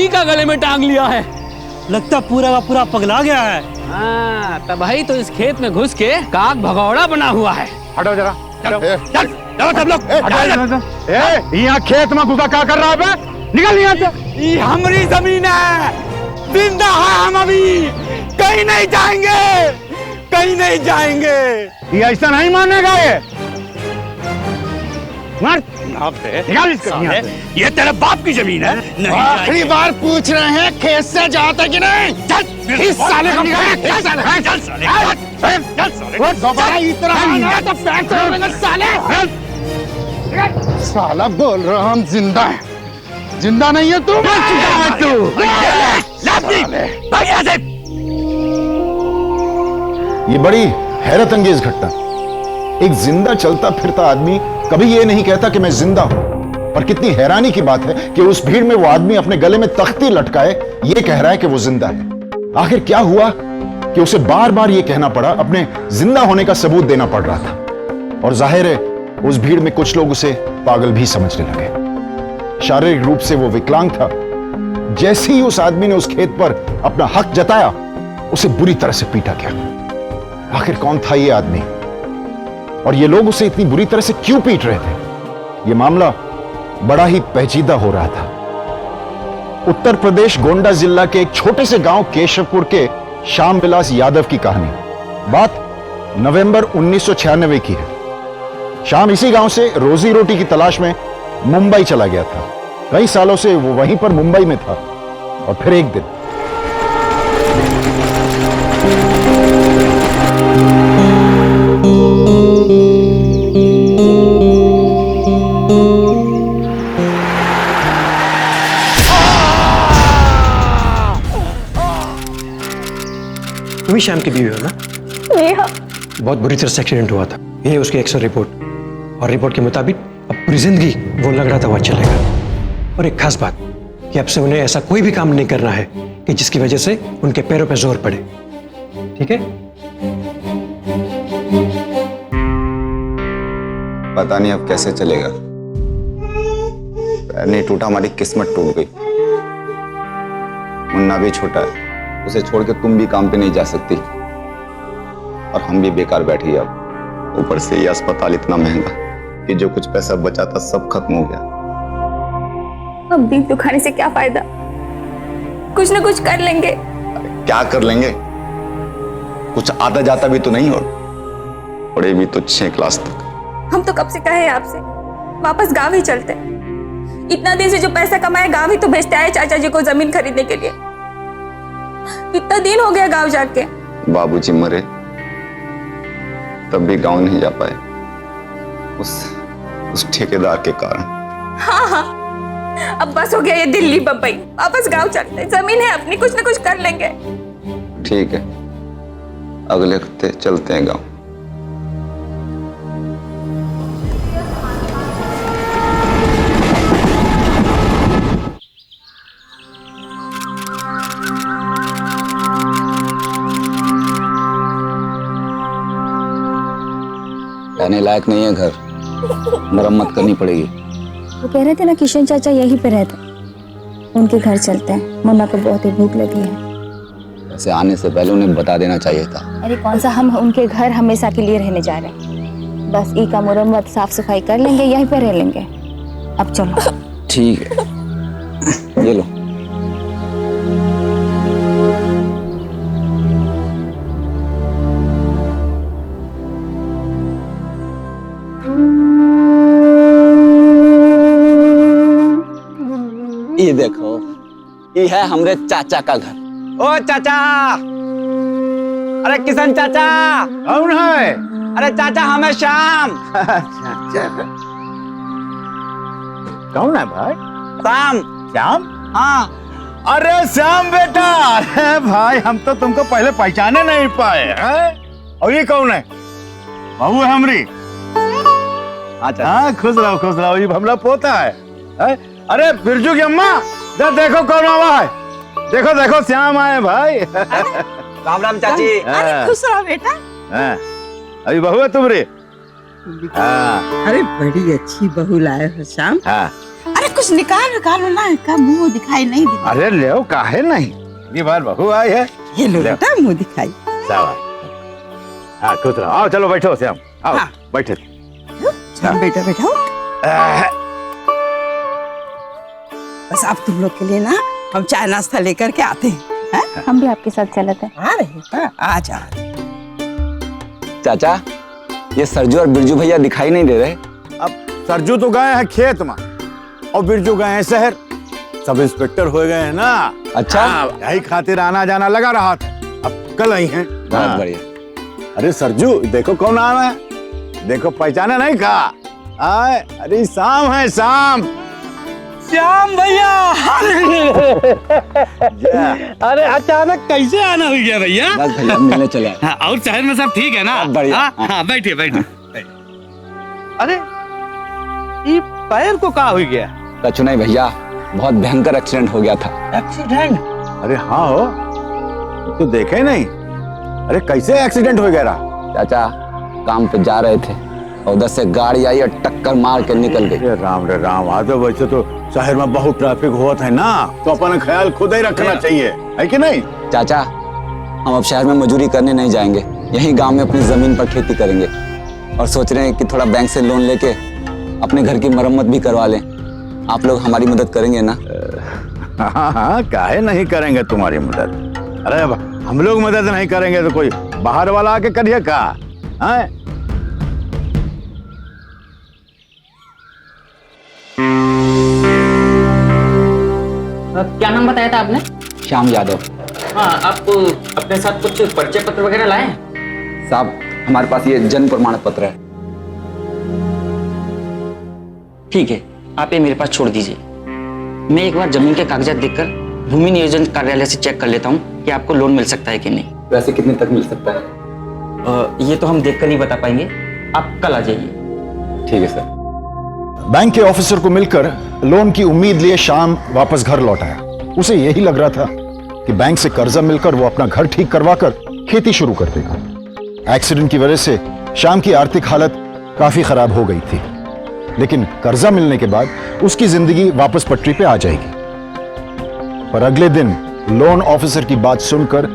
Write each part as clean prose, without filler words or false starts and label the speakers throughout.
Speaker 1: उन्हीं का गले में टांग लिया है।
Speaker 2: लगता पूरा का पूरा पगला गया है।
Speaker 1: हाँ, तब भाई तो इस खेत में घुस के काक भगौड़ा बना हुआ है।
Speaker 3: हटो जरा,
Speaker 1: चलो सब लोग।
Speaker 3: यहाँ खेत में घुसा क्या कर रहा है बे? निकल यहाँ से।
Speaker 1: ये हमारी जमीन है, जिंदा है हम, अभी कहीं नहीं जाएंगे, कहीं नहीं जाएंगे।
Speaker 3: ये ऐसा नहीं मानेगा ये। मार निकाल इसको यहाँ से।
Speaker 1: ये तेरे बाप की जमीन है।
Speaker 3: आखिरी बार पूछ रहे हैं खेत से जाते कि नहीं?
Speaker 1: चल
Speaker 3: इस साले को दोबारा इतना आना तो पैर तोड़ेंगे साले। साला बोल रहा हम जिंदा है, जिंदा नहीं है तू।
Speaker 4: ये बड़ी हैरत अंगेज घटना। एक जिंदा चलता फिरता आदमी कभी ये नहीं कहता कि मैं जिंदा हूं, और कितनी हैरानी की बात है कि उस भीड़ में वो आदमी अपने गले में तख्ती लटकाए ये कह रहा है कि वो जिंदा है। आखिर क्या हुआ कि उसे बार बार ये कहना पड़ा, अपने जिंदा होने का सबूत देना पड़ रहा था। और जाहिर है उस भीड़ में कुछ लोग उसे पागल भी समझने लगे। शारीरिक रूप से वो विकलांग था। जैसे ही उस आदमी ने उस खेत पर अपना हक जताया, उसे बुरी तरह से पीटा गया। आखिर कौन था ये आदमी, और ये लोग उसे इतनी बुरी तरह से क्यों पीट रहे थे? ये मामला बड़ा ही पेचीदा हो रहा था। उत्तर प्रदेश गोंडा जिला के एक छोटे से गांव केशवपुर के श्याम विलास यादव की कहानी। बात नवंबर 1996 की है। श्याम इसी गांव से रोजी रोटी की तलाश में मुंबई चला गया था। कई सालों से वो वहीं पर मुंबई में था, और फिर एक दिन
Speaker 5: तुम ही श्याम की बीवी हो ना?
Speaker 6: नेहा।
Speaker 5: बहुत बुरी तरह से एक्सीडेंट हुआ था। ये उसकी एक्सरे रिपोर्ट, और रिपोर्ट के मुताबिक अब पूरी जिंदगी वो लंगड़ाता हुआ चलेगा। और एक खास बात कि अब से उन्हें ऐसा कोई भी काम नहीं करना है कि जिसकी वजह से उनके पैरों पे जोर पड़े। ठीक है?
Speaker 7: पता नहीं अब कैसे चलेगा। पैर नहीं टूटा, हमारी किस्मत टूट गई। मुन्ना भी छोटा है, उसे छोड़ के तुम भी काम पे नहीं जा सकती, और हम भी बेकार बैठे अब। ऊपर से ये अस्पताल इतना महंगा कि जो कुछ पैसा बचा था सब खत्म हो गया।
Speaker 6: अब दीप दुखाने से क्या फायदा? कुछ ना कुछ कर लेंगे।
Speaker 7: क्या कर लेंगे? कुछ आता जाता भी तो नहीं, और पढ़े भी तो 6 क्लास तक।
Speaker 6: हम तो कब से कहे आपसे वापस गांव ही चलते। इतना दिन से जो पैसा कमाए गांव ही तो भेजते आए चाचा जी को जमीन खरीदने के लिए। कितना दिन हो गया गांव जाके।
Speaker 7: बाबूजी मरे तब भी गांव नहीं जा पाए, उस ठेकेदार के कारण।
Speaker 6: हाँ, अब बस हो गया ये दिल्ली बम्बई, वापस गांव चलते हैं। जमीन है अपनी, कुछ ना कुछ कर लेंगे।
Speaker 7: ठीक है, अगले हफ्ते चलते हैं गांव। रहने लायक नहीं है घर, मरम्मत करनी पड़ेगी।
Speaker 8: वो कह रहे थे ना किशन चाचा यहीं पे रहते, उनके घर चलते हैं। मुन्ना को बहुत ही भूख लगी है।
Speaker 7: वैसे आने से पहले उन्हें बता देना चाहिए था।
Speaker 8: अरे कौन सा हम उनके घर हमेशा के लिए रहने जा रहे हैं। बस ई का मुरम्मत साफ सफाई कर लेंगे, यहीं पे रह लेंगे। अब चलो।
Speaker 7: ठीक है, ये लो। ये देखो, ये है हमरे चाचा का घर। ओ चाचा, अरे किशन चाचा।
Speaker 3: कौन है?
Speaker 7: अरे चाचा हमें श्याम।
Speaker 3: कौन है भाई?
Speaker 7: श्याम।
Speaker 3: श्याम?
Speaker 7: हाँ।
Speaker 3: अरे श्याम बेटा, अरे भाई हम तो तुमको पहले पहचाने नहीं पाए हैं। और ये कौन है? बहू है हमरी।
Speaker 7: अच्छा।
Speaker 3: हाँ, खुश रहो, ये हमला पोता है। अरे बिरजू की अम्मा, देखो कौन आवा है। देखो श्याम आए भाई।
Speaker 7: राम राम चाची।
Speaker 9: अरे खुश रहो बेटा।
Speaker 3: अभी बहू है तुम्हारी?
Speaker 9: अरे बड़ी अच्छी बहू लाए हो श्याम।
Speaker 3: हाँ।
Speaker 9: अरे कुछ निकालो ना, का मुंह दिखाई नहीं दे।
Speaker 3: अरे ले काहे नहीं, ये बार बहू आई है।
Speaker 9: ये लो बेटा मुंह दिखाई।
Speaker 3: शाबाश। हाँ खुश रहो। आओ चलो बैठो श्याम, आओ
Speaker 9: हाँ।
Speaker 3: बैठे।
Speaker 9: श्याम बेटा बैठो। बस अब तुम लोग के लिए ना हम चाय नाश्ता लेकर के आते हैं।
Speaker 8: हम भी आपके साथ चलते हैं।
Speaker 9: आ रहे हैं, आ जा।
Speaker 7: चाचा, ये सरजू और बिरजू भैया दिखाई नहीं दे रहे।
Speaker 3: अब सरजू तो गए हैं खेत में और बिरजू गए हैं शहर, सब इंस्पेक्टर हो गए हैं ना।
Speaker 7: अच्छा।
Speaker 3: हाँ, यही खातिर आना जाना लगा रहा था, अब कल आई हैं।
Speaker 7: बहुत बढ़िया।
Speaker 3: अरे सरजू देखो कौन आया है, देखो पहचाना नहीं का? आए, अरे शाम है शाम।
Speaker 2: श्याम भैया। अरे अचानक कैसे आना हो गया भैया?
Speaker 7: बस भैया मिलने चले आए।
Speaker 2: हाँ, और शहर में सब ठीक है ना?
Speaker 7: बढ़िया।
Speaker 2: हाँ, हाँ, बैठिए बैठिए। अरे ये पैर को क्या हो गया?
Speaker 7: कछु नहीं भैया, बहुत भयंकर एक्सीडेंट हो गया था।
Speaker 2: एक्सीडेंट?
Speaker 3: अरे हाँ हो, तो देखे नहीं? अरे कैसे एक्सीडेंट हो गया?
Speaker 7: चाचा काम पे जा रहे थे और उधर से गाड़ी आई और टक्कर मार के निकल गई।
Speaker 3: रे राम, आज तो वैसे तो शहर में बहुत ट्रैफिक हुआ है ना, तो अपना ख्याल खुद ही रखना चाहिए, है कि नहीं?
Speaker 7: चाचा हम अब शहर में मजदूरी करने नहीं जाएंगे, यहीं गांव में अपनी जमीन पर खेती करेंगे और सोच रहे हैं कि थोड़ा बैंक से लोन लेके अपने घर की मरम्मत भी करवा लें। आप लोग हमारी मदद करेंगे ना?
Speaker 3: हाँ, काहे नहीं करेंगे तुम्हारी मदद। अरे अब हम लोग मदद नहीं करेंगे तो कोई बाहर वाला आके करिए का? हाँ?
Speaker 10: क्या नाम बताया था आपने?
Speaker 7: श्याम यादव।
Speaker 10: हाँ, आप अपने साथ कुछ परिचय पत्र वगैरह लाए हैं?
Speaker 7: साहब हमारे पास ये जन्म प्रमाण पत्र है।
Speaker 10: ठीक है, आप ये मेरे पास छोड़ दीजिए। मैं एक बार जमीन के कागजात देखकर भूमि नियोजन कार्यालय से चेक कर लेता हूँ कि आपको लोन मिल सकता है कि नहीं।
Speaker 7: वैसे कितने तक मिल सकता है?
Speaker 10: ये तो हम देखकर नहीं बता पाएंगे, आप कल आ जाइए।
Speaker 7: ठीक है सर।
Speaker 4: बैंक के ऑफिसर को मिलकर लोन की उम्मीद लिए शाम वापस घर लौट आया। उसे यही लग रहा था कि बैंक से कर्जा मिलकर वो अपना घर ठीक करवाकर खेती शुरू कर देगा। एक्सीडेंट की वजह से शाम की आर्थिक हालत काफी खराब हो गई थी, लेकिन कर्जा मिलने के बाद उसकी जिंदगी वापस पटरी पे आ जाएगी। पर अगले दिन लोन ऑफिसर की बात सुनकर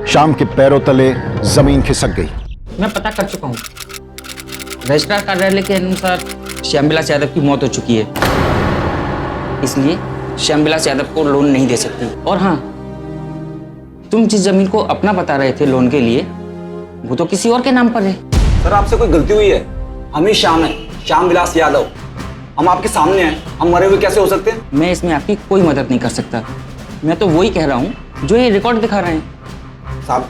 Speaker 4: शाम के पैरों तले जमीन खिसक गई।
Speaker 10: मैं पता कर चुका हूँ, रजिस्ट्रार कार्यालय के अनुसार श्यामविलास यादव की मौत हो चुकी है, इसलिए श्यामविलास यादव को लोन नहीं दे सकती। और हाँ, तुम जिस जमीन को अपना बता रहे थे लोन के लिए, वो तो किसी और के नाम पर है।
Speaker 7: सर आपसे कोई गलती हुई है, हम ही श्याम है, श्यामविलास यादव। हम आपके सामने हैं, हम मरे हुए कैसे हो सकते हैं?
Speaker 10: मैं इसमें आपकी कोई मदद नहीं कर सकता। मैं तो वही कह रहा हूँ जो ये रिकॉर्ड दिखा रहे हैं।
Speaker 7: साहब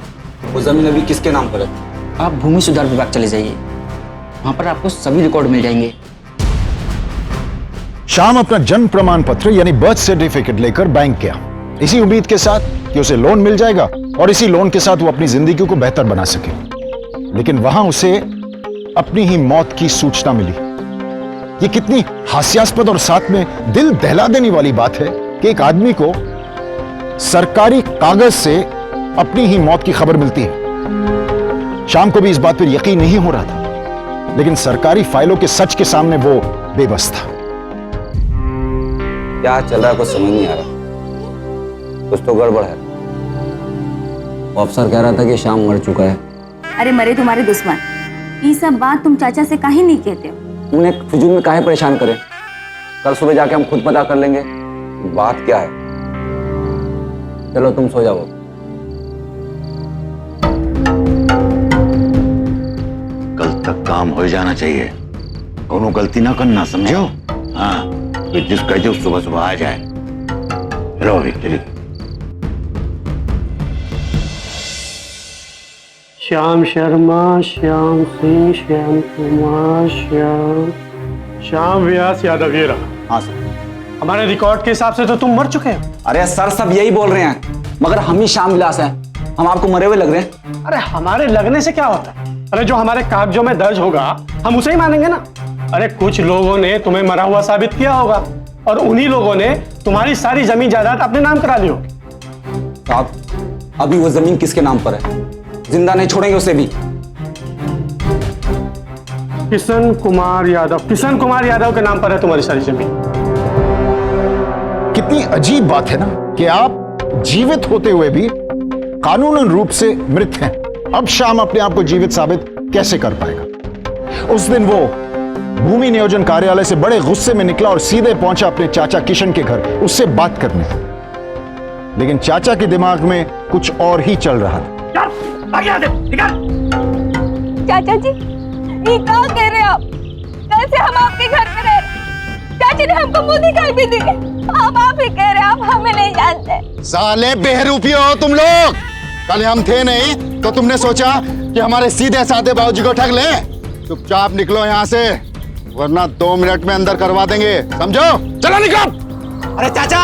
Speaker 7: वो जमीन अभी किसके नाम पर है?
Speaker 10: आप भूमि सुधार विभाग चले जाइए, वहां पर आपको सभी रिकॉर्ड मिल जाएंगे।
Speaker 4: शाम अपना जन्म प्रमाण पत्र यानी बर्थ सर्टिफिकेट लेकर बैंक गया, इसी उम्मीद के साथ कि उसे लोन मिल जाएगा और इसी लोन के साथ वो अपनी जिंदगी को बेहतर बना सके। लेकिन वहां उसे अपनी ही मौत की सूचना मिली। ये कितनी हास्यास्पद और साथ में दिल दहला देने वाली बात है कि एक आदमी को सरकारी कागज से अपनी ही मौत की खबर मिलती है। शाम को भी इस बात पर यकीन नहीं हो रहा था, लेकिन सरकारी फाइलों के सच के सामने वो बेबस था।
Speaker 7: क्या चल रहा है कुछ समझ नहीं आ रहा, कुछ तो गड़बड़ है। वो अफसर कह रहा था कि श्याम मर चुका है।
Speaker 8: अरे मरे तुम्हारे दुश्मन, ये सब बात तुम चाचा से काहे नहीं कहते हो?
Speaker 7: उन्हें फिजूल में काहे परेशान करें, कल सुबह जाके हम खुद पता कर लेंगे बात क्या है। चलो तुम सो जाओ।
Speaker 3: कल तक काम हो जाना चाहिए, कोनो गलती ना करना, समझो? हाँ, जिस कह दो सुबह सुबह आ जाए। चलो अभी चलिए।
Speaker 2: श्याम शर्मा, श्याम सिंह, श्याम कुमार, श्यामविलास यादव ये रहा।
Speaker 7: हाँ सर।
Speaker 2: हमारे रिकॉर्ड के हिसाब से तो तुम मर चुके हो।
Speaker 7: अरे सर सब यही बोल रहे हैं, मगर हम ही श्यामविलास हैं, हम आपको मरे हुए लग रहे हैं।
Speaker 2: अरे हमारे लगने से क्या होता है? अरे जो हमारे कागजों में दर्ज होगा हम उसे ही मानेंगे ना। अरे कुछ लोगों ने तुम्हें मरा हुआ साबित किया होगा और उन्हीं लोगों ने तुम्हारी सारी जमीन जायदाद अपने नाम करा ली होगी।
Speaker 7: साहब अभी वो जमीन किसके नाम पर है? जिंदा नहीं छोड़ेंगे उसे भी।
Speaker 2: किशन कुमार यादव के नाम पर है तुम्हारी सारी जमीन।
Speaker 4: कितनी अजीब बात है ना कि आप जीवित होते हुए भी कानूनन रूप से मृत हैं। अब श्याम अपने आप को जीवित साबित कैसे कर पाएगा? उस दिन वो भूमि नियोजन कार्यालय से बड़े गुस्से में निकला और सीधे पहुंचा अपने चाचा किशन के घर उससे बात करने। लेकिन चाचा के दिमाग में कुछ और ही चल रहा था।
Speaker 6: चाचा जी, ये क्या कह रहे हैं आप? कैसे हम आपके घर में रह रहे? चाची ने हमको मुंह दिखाई भी दी। आप ही कह रहे हैं, आप हमें नहीं जानते।
Speaker 4: साले बेहरूपियों हो तुम लोग। कल हम थे नहीं तो तुमने सोचा कि हमारे सीधे साधे बाबूजी को ठग ले। चुपचाप निकलो यहाँ से, वरना 2 मिनट में अंदर करवा देंगे, समझो? चलो निकलो।
Speaker 1: अरे चाचा,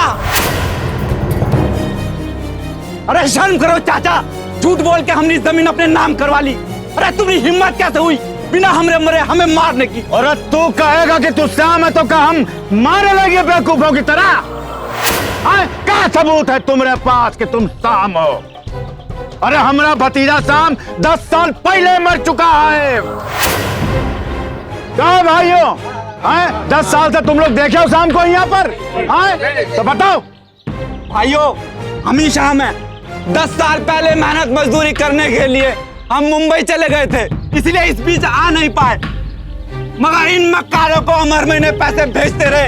Speaker 1: अरे शर्म करो चाचा, झूठ बोल के हमने जमीन अपने नाम करवा ली। अरे तुम्हारी हिम्मत कैसे हुई बिना हमरे मरे हमें मारने की?
Speaker 3: और तू कहेगा कि तू श्याम है तो क्या हम मारे लगे बेवकूफों की तरह? क्या सबूत है तुम्हारे पास कि तुम श्याम हो? अरे हमारा भतीजा श्याम 10 साल पहले मर चुका है। क्या भाइयों, 10 साल से तुम लोग देखे हो श्याम को यहाँ पर? तो बताओ
Speaker 1: भाइयों, हम ही शाम है। 10 साल पहले मेहनत मजदूरी करने के लिए हम मुंबई चले गए थे, इसलिए इस बीच आ नहीं पाए। मगर इन मक्कारों को हम हर महीने पैसे भेजते रहे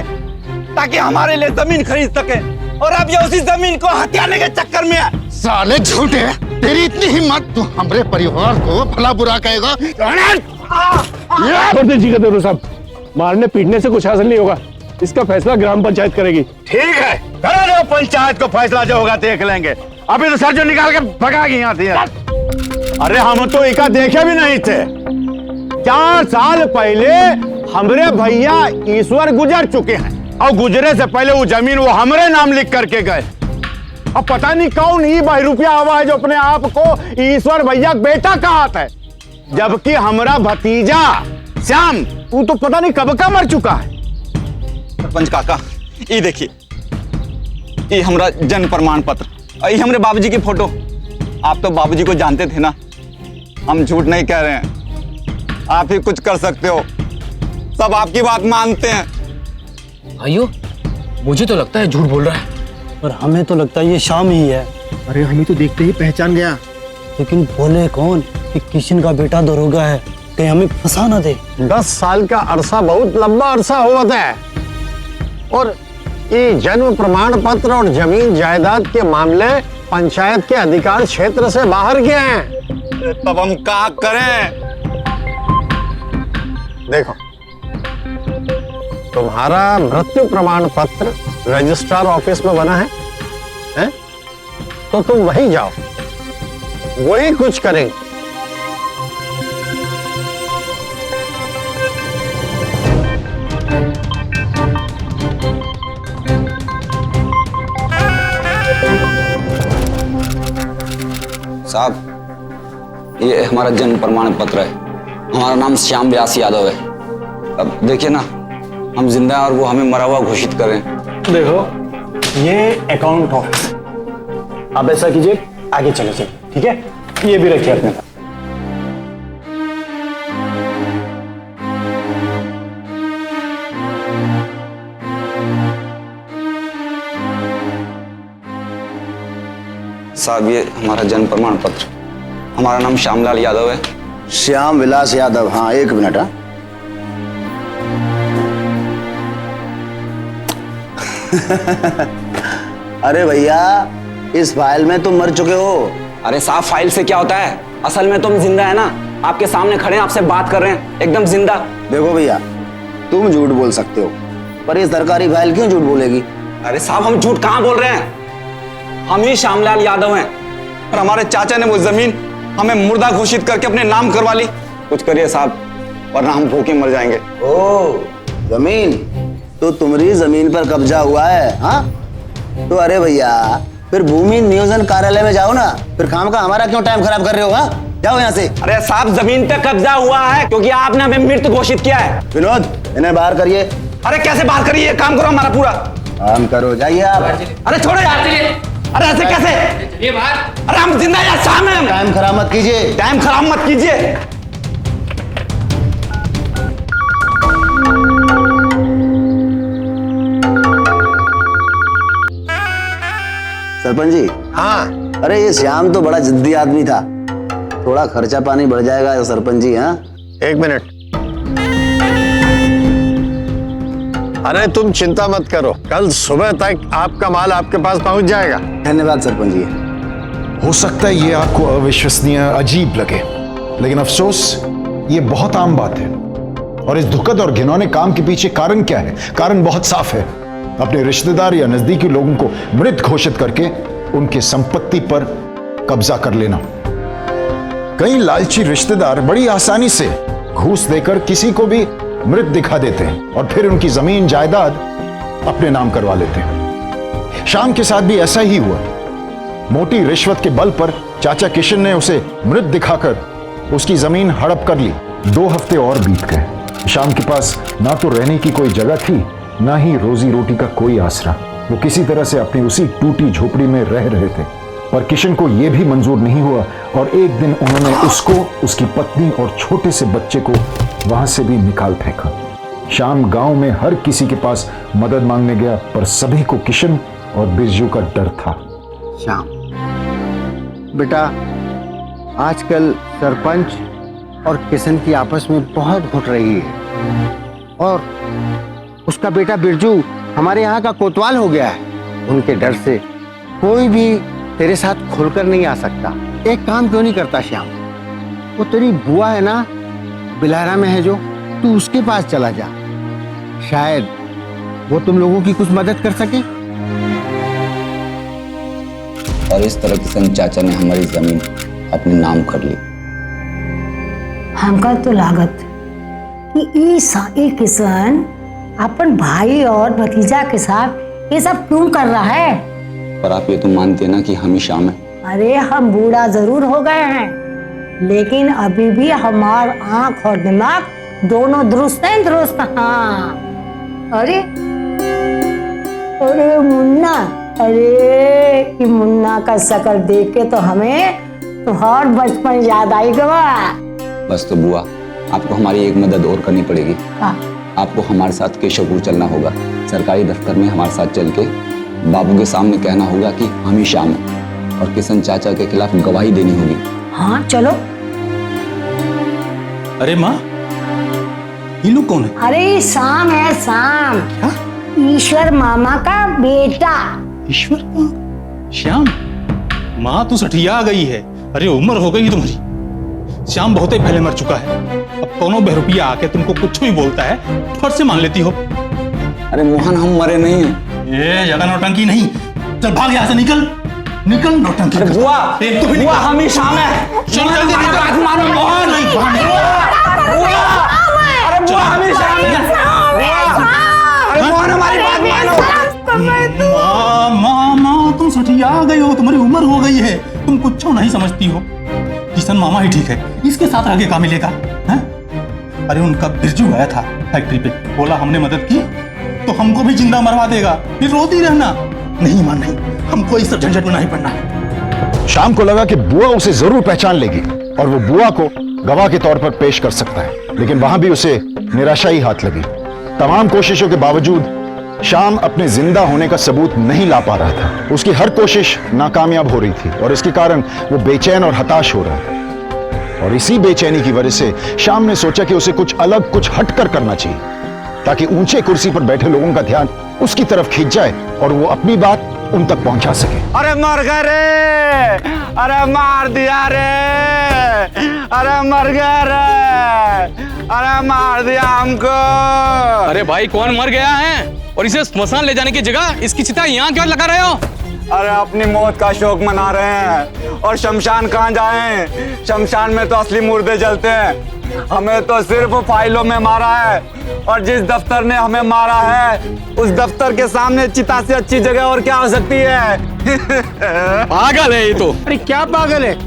Speaker 1: ताकि हमारे लिए जमीन खरीद सके, और अब ये उसी जमीन को हथियाने के चक्कर में है।
Speaker 4: साले झूठे, तेरी इतनी हिम्मत, तू हमारे परिवार को भला बुरा कहेगा?
Speaker 2: साहब, मारने पीटने से कुछ हासिल नहीं होगा। इसका फैसला ग्राम पंचायत करेगी।
Speaker 3: ठीक है, करा दो पंचायत को, फैसला जो होगा देख लेंगे। अभी तो सर जो निकाल के भगा गई यहाँ थी। अरे हम तो इका देखे भी नहीं थे। 4 साल पहले हमारे भैया ईश्वर गुजर चुके हैं, और गुजरे से पहले वो जमीन वो हमारे नाम लिख करके गए। अब पता नहीं कौन ही बहरूपिया हुआ है जो अपने आप को ईश्वर भैया बेटा कहता है, जबकि हमारा भतीजा श्याम वो तो पता नहीं कब का मर चुका है।
Speaker 1: सरपंच काका, ये देखिए, ये हमारा जन्म प्रमाण पत्र, ये हमारे बाबूजी की फोटो। आप तो बाबूजी को जानते थे ना, हम झूठ नहीं कह रहे हैं। आप ही कुछ कर सकते हो, सब आपकी बात मानते हैं।
Speaker 10: भाइयों, मुझे तो लगता है झूठ बोल रहा है।
Speaker 5: और हमें तो लगता है ये शाम ही है।
Speaker 4: अरे हमें तो देखते ही पहचान गया।
Speaker 5: लेकिन बोले कौन कि किशन का बेटा दरोगा है, कहीं हमें फंसा ना दे।
Speaker 2: 10 साल का अरसा बहुत लंबा अरसा होता है, और ये जन्म प्रमाण पत्र और जमीन जायदाद के मामले पंचायत के अधिकार क्षेत्र से बाहर के हैं।
Speaker 1: तब हम क्या करें?
Speaker 2: देखो, तुम्हारा मृत्यु प्रमाण पत्र रजिस्ट्रार ऑफिस में बना है? तो तुम वहीं जाओ, वही कुछ करेंगे।
Speaker 7: साहब, ये हमारा जन्म प्रमाण पत्र है। हमारा नाम श्याम विलास यादव है। अब देखिए ना, हम जिंदा हैं और वो हमें मरा हुआ घोषित कर रहे हैं।
Speaker 2: देखो, ये अकाउंट ऑफिस है। अब ऐसा कीजिए, आगे चले चलिए, ठीक है? ये भी रखिए अपने पास।
Speaker 7: साहब, ये हमारा जन्म प्रमाण पत्र। हमारा नाम श्यामलाल यादव है।
Speaker 4: श्याम विलास यादव, हाँ 1 मिनट।
Speaker 11: अरे भैया, इस फाइल में तुम मर चुके हो।
Speaker 7: अरे साहब, फाइल से क्या होता है? असल में तुम जिंदा है ना, आपके सामने खड़े हैं, आपसे बात कर रहे हैं, एकदम जिंदा।
Speaker 11: देखो भैया, तुम झूठ बोल सकते हो, पर ये सरकारी फाइल क्यों झूठ बोलेगी?
Speaker 7: अरे साहब, हम झूठ कहाँ बोल रहे हैं? हम ही श्यामलाल यादव हैं, और हमारे चाचा ने वो जमीन हमें मुर्दा घोषित करके अपने नाम करवा ली। कुछ करिए साहब, वरना हम भूखे मर जाएंगे।
Speaker 11: ओ, जमीन तो तुम्हारी जमीन पर कब्जा हुआ है? हाँ, तो अरे भैया, फिर भूमि नियोजन कार्यालय में जाओ ना, फिर काम का हमारा क्यों टाइम खराब कर रहे हो? हाँ, जाओ यहाँ से।
Speaker 7: अरे साहब, जमीन पे कब्जा हुआ है क्योंकि आपने हमें मृत घोषित किया है।
Speaker 11: विनोद, इन्हें बाहर करिए।
Speaker 7: अरे कैसे बाहर करिए? काम करो हमारा पूरा।
Speaker 11: काम करो, जाइए आप।
Speaker 7: अरे छोड़ो यार, अरे ऐसे कैसे? ये बाहर। अरे हम जिंदा यार, शाम है।
Speaker 11: टाइम खराब मत कीजिए।
Speaker 7: टाइम खराब मत कीजिए।
Speaker 11: सरपंच जी।
Speaker 3: हाँ।
Speaker 11: अरे ये श्याम तो बड़ा जिद्दी आदमी था, थोड़ा खर्चा पानी बढ़ जाएगा सरपंच जी। हाँ,
Speaker 3: एक मिनट। अरे तुम चिंता मत करो, कल सुबह तक आपका माल आपके पास पहुंच जाएगा।
Speaker 11: धन्यवाद सरपंच जी।
Speaker 4: हो सकता है ये आपको अविश्वसनीय, अजीब लगे, लेकिन अफसोस ये बहुत आम बात है। और इस दुखद और घिनौने काम के पीछे कारण क्या है? कारण बहुत साफ है। अपने रिश्तेदार या नजदीकी लोगों को मृत घोषित करके उनकी संपत्ति पर कब्जा कर लेना। कई लालची रिश्तेदार बड़ी आसानी से घूस देकर किसी को भी मृत दिखा देते हैं और फिर उनकी जमीन जायदाद अपने नाम करवा लेते हैं। श्याम के साथ भी ऐसा ही हुआ। मोटी रिश्वत के बल पर चाचा किशन ने उसे मृत दिखाकर उसकी जमीन हड़प कर ली। 2 हफ्ते और बीत गए। श्याम के पास ना तो रहने की कोई जगह थी, ना ही रोजी रोटी का कोई आसरा। वो किसी तरह से अपनी उसी टूटी झोपड़ी में रह रहे थे। पर किशन को यह भी मंजूर नहीं हुआ और एक दिन उन्होंने उसको, उसकी पत्नी और छोटे से बच्चे को वहां से भी निकाल फेंका। श्याम गांव में हर किसी के पास मदद मांगने गया, पर सभी को किशन और बिरजू का डर था।
Speaker 12: श्याम बेटा, आजकल सरपंच और किशन की आपस में बहुत घुट रही है और उसका बेटा बिरजू हमारे यहाँ का कोतवाल हो गया है। उनके डर से कोई भी तेरे साथ खुलकर नहीं आ सकता। एक काम क्यों नहीं करता श्याम? वो तेरी बुआ है ना, बिलारा में है जो, तू उसके पास चला जा, शायद वो तुम लोगों की कुछ मदद कर सके।
Speaker 7: और इस तरह किशन चाचा ने हमारी जमीन अपने नाम कर ली।
Speaker 13: हमका तो लागत कि ई किशन अपन भाई और भतीजा के साथ ये सब क्यों कर रहा है?
Speaker 7: पर आप ये तो मानते हैं ना कि हम ही श्याम है।
Speaker 13: अरे हम बूढ़ा जरूर हो गए हैं, लेकिन अभी भी हमार आंख और दिमाग दोनों दुरुस्त हैं, दुरुस्त। हाँ। अरे अरे मुन्ना, अरे ये मुन्ना का शक्ल देख के तो हमें तुम्हारा बचपन याद आई गवा।
Speaker 7: बस तो बुआ, आपको हमारी एक मदद और करनी पड़ेगी। आपको हमारे साथ केशवपुर चलना होगा। सरकारी दफ्तर में हमारे साथ चल के बाबू के सामने कहना होगा कि हम ही श्याम हैं और किशन चाचा के खिलाफ गवाही देनी होगी।
Speaker 13: हाँ चलो।
Speaker 14: अरे माँ, ये लोग कौन है?
Speaker 13: अरे शाम है, शाम। ईश्वर मामा का बेटा।
Speaker 14: ईश्वर का श्याम? माँ तो सठिया आ गई है। अरे उम्र हो गई तुम्हारी। श्याम बहुत ही पहले मर चुका है। अब कोनो बहरूपिया आके तुमको कुछ भी बोलता है, फट से मान लेती हो।
Speaker 7: अरे मोहन, हम मरे नहीं हैं।
Speaker 14: ये ज्यादा नौटंकी नहीं। चल भाग यहाँ से, निकल निकल नौटंकी।
Speaker 1: अरे बुआ, बुआ हम ही श्याम है।
Speaker 14: चल जल्दी निकल।
Speaker 1: मानो मोहन। अरे बुआ हम ही श्याम है। अरे मोहन हमारी बात मानो।
Speaker 14: माँ तुम सठिया आ गई हो, तुम्हारी उम्र हो गई है, तुम कुछ नहीं समझती हो। किशन मामा ही ठीक है, इसके साथ आगे क्या मिलेगा? है? अरे उनका बिरजू आया था फैक्ट्री पे, बोला हमने मदद की तो हमको भी जिंदा मरवा देगा, फिर रोती रहना। नहीं मान, नहीं, हमको इस सब झंझट में नहीं पड़ना।
Speaker 4: श्याम को लगा कि बुआ उसे जरूर पहचान लेगी और वो बुआ को गवाह के तौर पर पेश कर सकता है, लेकिन वहां भी उसे निराशा ही हाथ लगी। तमाम कोशिशों के बावजूद श्याम अपने जिंदा होने का सबूत नहीं ला पा रहा था। उसकी हर कोशिश नाकामयाब हो रही थी और इसके कारण वो बेचैन और हताश हो रहा था। और इसी बेचैनी की वजह से श्याम ने सोचा कि उसे कुछ अलग, कुछ हटकर करना चाहिए, ताकि ऊंचे कुर्सी पर बैठे लोगों का ध्यान उसकी तरफ खींच जाए और वो अपनी बात उन तक पहुंचा सके।
Speaker 1: अरे मर गए रे, अरे मार दिया रे, अरे मर गया रे, अरे मार दिया हमको।
Speaker 15: अरे भाई, कौन मर गया है और इसे स्मशान ले जाने की जगह इसकी चिता यहाँ क्यों लगा रहे हो?
Speaker 1: अरे अपनी मौत का शोक मना रहे हैं। और शमशान कहाँ जाएं? शमशान में तो असली मुर्दे जलते हैं। हमें तो सिर्फ फाइलों में मारा है, और जिस दफ्तर ने हमें मारा है उस दफ्तर के सामने चिता से अच्छी जगह और क्या हो सकती है?
Speaker 15: पागल है ये तो।
Speaker 2: अरे क्या पागल है?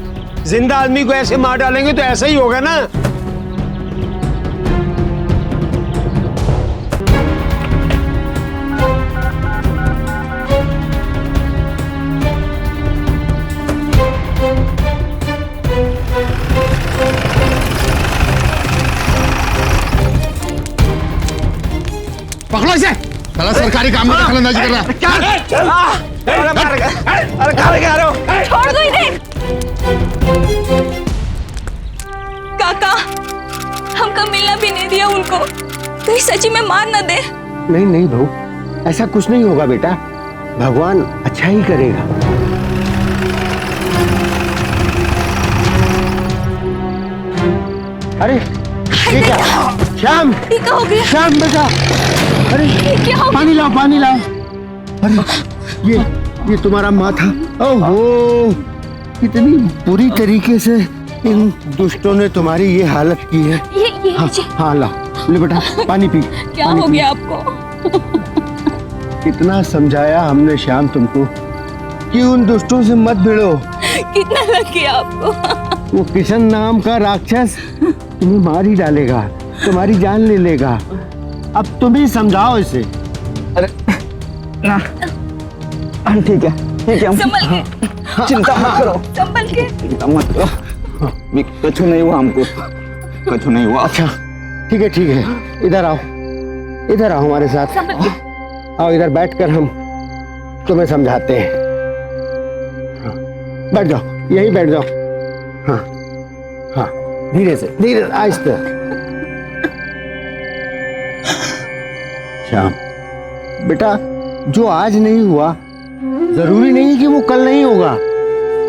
Speaker 2: जिंदा आदमी को ऐसे मार डालेंगे तो ऐसा ही होगा ना।
Speaker 15: पकड़ो इसे।
Speaker 3: साला सरकारी
Speaker 4: सरकारी काम में दखलंदाजी कर रहा है?
Speaker 1: अरे कहाँ लेके आ रहे हो?
Speaker 6: छोड़ दो इन्हें। काका, हमको मिलना भी नहीं दिया उनको, कहीं सच्ची में मार न दे।
Speaker 12: नहीं नहीं बहू, ऐसा कुछ नहीं होगा बेटा, भगवान अच्छा ही करेगा। अरे ये क्या? श्याम,
Speaker 6: क्या हो गया?
Speaker 12: श्याम बेटा, अरे
Speaker 6: क्या हो गया?
Speaker 12: पानी लाओ, पानी लाओ। अरे ये तुम्हारा माथा। ओहो, कितनी बुरी तरीके से इन दुष्टों ने तुम्हारी ये हालत की है।
Speaker 6: ये
Speaker 12: हाँ लाओ, ले बेटा पानी पी।
Speaker 6: क्या
Speaker 12: पानी
Speaker 6: हो
Speaker 12: पी।
Speaker 6: गया आपको?
Speaker 12: कितना समझाया हमने श्याम तुमको कि उन दुष्टों से मत भिड़ो।
Speaker 6: कितना लग गया आपको?
Speaker 12: वो किशन नाम का राक्षस तुम्हें मार ही डालेगा, तुम्हारी जान ले लेगा। अब तुम ही समझाओ इसे।
Speaker 1: अरे ना, ठीक है
Speaker 6: संभल के,
Speaker 1: चिंता मत करो,
Speaker 6: संभल के।
Speaker 1: चिंता मत करो, कुछ नहीं हुआ हमको, कुछ नहीं हुआ।
Speaker 12: अच्छा ठीक है, इधर आओ, इधर आओ हमारे साथ। आओ इधर बैठकर हम तुम्हें समझाते हैं। हाँ, बैठ जाओ, यहीं बैठ जाओ। हाँ हाँ, धीरे से, धीरे आहिस्ते। श्याम बेटा, जो आज नहीं हुआ जरूरी नहीं कि वो कल नहीं होगा।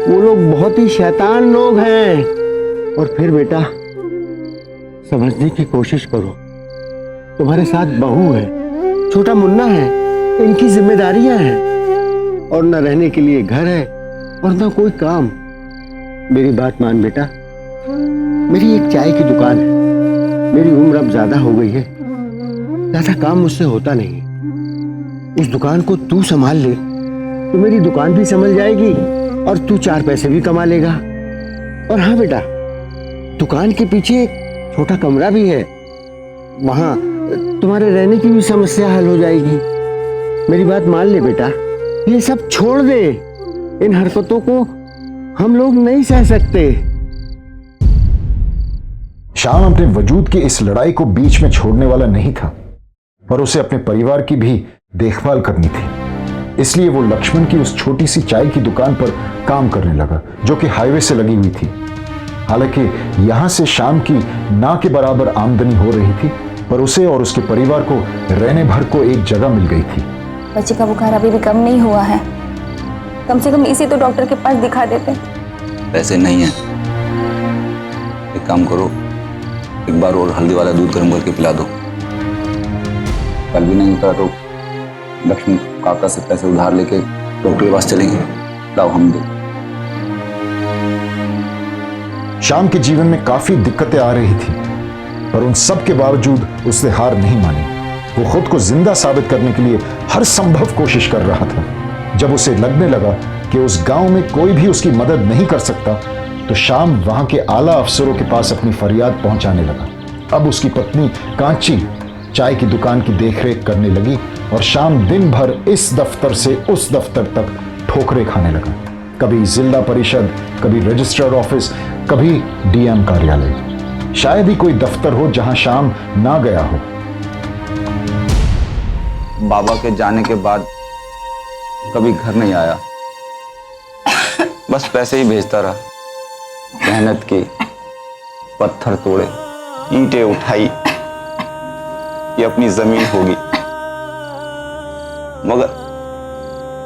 Speaker 12: वो लोग बहुत ही शैतान लोग हैं। और फिर बेटा समझने की कोशिश करो, तुम्हारे साथ बहू है, छोटा मुन्ना है, इनकी जिम्मेदारियां हैं, और न रहने के लिए घर है और न कोई काम। मेरी बात मान बेटा, मेरी एक चाय की दुकान है, मेरी उम्र अब ज्यादा हो गई है, ज्यादा काम मुझसे होता नहीं। उस दुकान को तू संभाल ले तो मेरी दुकान भी संभल जाएगी और तू 4 पैसे भी कमा लेगा। और हाँ बेटा, दुकान के पीछे एक छोटा कमरा भी है, वहां तुम्हारे रहने की भी समस्या हल हो जाएगी। मेरी बात मान ले बेटा, ये सब छोड़ दे, इन हरकतों को हम लोग नहीं सह सकते।
Speaker 4: श्याम अपने वजूद की इस लड़ाई को बीच में छोड़ने वाला नहीं था, पर उसे अपने परिवार की भी देखभाल करनी थी। इसलिए वो लक्ष्मण की उस छोटी सी चाय की दुकान पर काम करने लगा, जो कि हाईवे से लगी हुई थी। हालांकि यहां से श्याम की ना के बराबर आमदनी हो रही थी, पर उसे और उसके परिवार को रहने भर को एक जगह मिल गई थी।
Speaker 8: बच्चे का बुखार अभी भी कम नहीं हुआ है, कम से कम इसी तो डॉक्टर के पास दिखा देते।
Speaker 7: पैसे नहीं है, एक काम करो, एक बार और हल्दी वाला दूध गर्म करके पिला दो। कल भी नहीं उतरा तो लक्ष्मी काका से पैसे उधार लेके डॉक्टर के पास चलेंगे। लाओ हम दो।
Speaker 4: श्याम के जीवन में काफी दिक्कतें आ रही थी, पर उन सब के बावजूद उसने हार नहीं मानी। वो खुद को जिंदा साबित करने के लिए हर संभव कोशिश कर रहा था। जब उसे लगने लगा कि उस गांव में कोई भी उसकी मदद नहीं कर सकता, तो श्याम वहां के आला अफसरों के पास अपनी फरियाद पहुंचाने लगा। अब उसकी पत्नी कांची चाय की दुकान की देखरेख करने लगी और श्याम दिन भर इस दफ्तर से उस दफ्तर तक ठोकरें खाने लगा। कभी जिला परिषद, कभी रजिस्ट्रार ऑफिस, कभी डीएम कार्यालय। शायद ही कोई दफ्तर हो जहां श्याम ना गया हो।
Speaker 7: बाबा के जाने के बाद कभी घर नहीं आया, बस पैसे ही भेजता रहा। मेहनत की, पत्थर तोड़े, ईंटें उठाई, ये अपनी जमीन होगी, मगर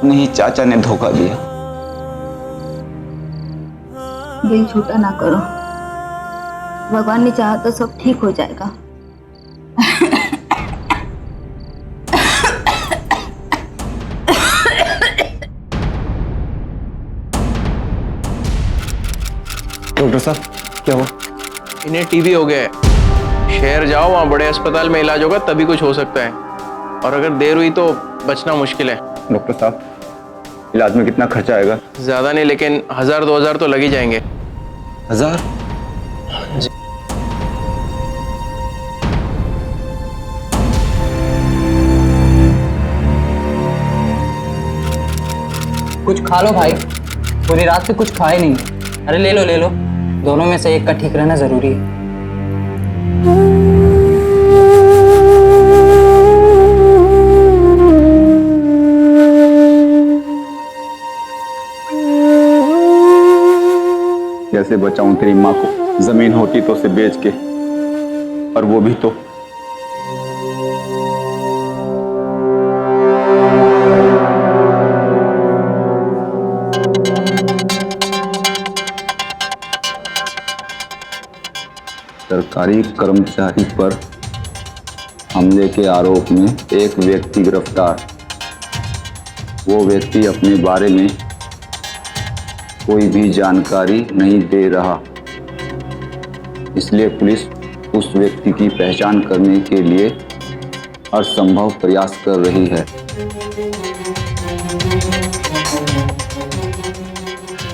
Speaker 7: नहीं, चाचा ने धोखा दिया।
Speaker 8: दिल छोटा ना करो, भगवान ने चाहा तो सब ठीक हो जाएगा।
Speaker 5: डॉक्टर साहब क्या हुआ?
Speaker 16: इन्हें टीबी हो गया है। शहर जाओ, वहाँ बड़े अस्पताल में इलाज होगा, तभी कुछ हो सकता है, और अगर देर हुई तो बचना मुश्किल है।
Speaker 7: डॉक्टर साहब, इलाज में कितना खर्चा आएगा?
Speaker 16: ज्यादा नहीं, लेकिन 1000-2000 तो लग ही जाएंगे।
Speaker 7: 1000?
Speaker 16: जी।
Speaker 10: कुछ खा लो भाई, पूरी रात से कुछ खाए नहीं। अरे ले लो ले लो, दोनों में से एक का ठीक रहना जरूरी है।
Speaker 3: कैसे बचाऊं तेरी माँ को? जमीन होती तो उसे बेच के, और वो भी तो सरकारी कर्मचारी पर हमले के आरोप में एक व्यक्ति गिरफ्तार। वो व्यक्ति अपने बारे में कोई भी जानकारी नहीं दे रहा, इसलिए पुलिस उस व्यक्ति की पहचान करने के लिए हर संभव प्रयास कर रही है।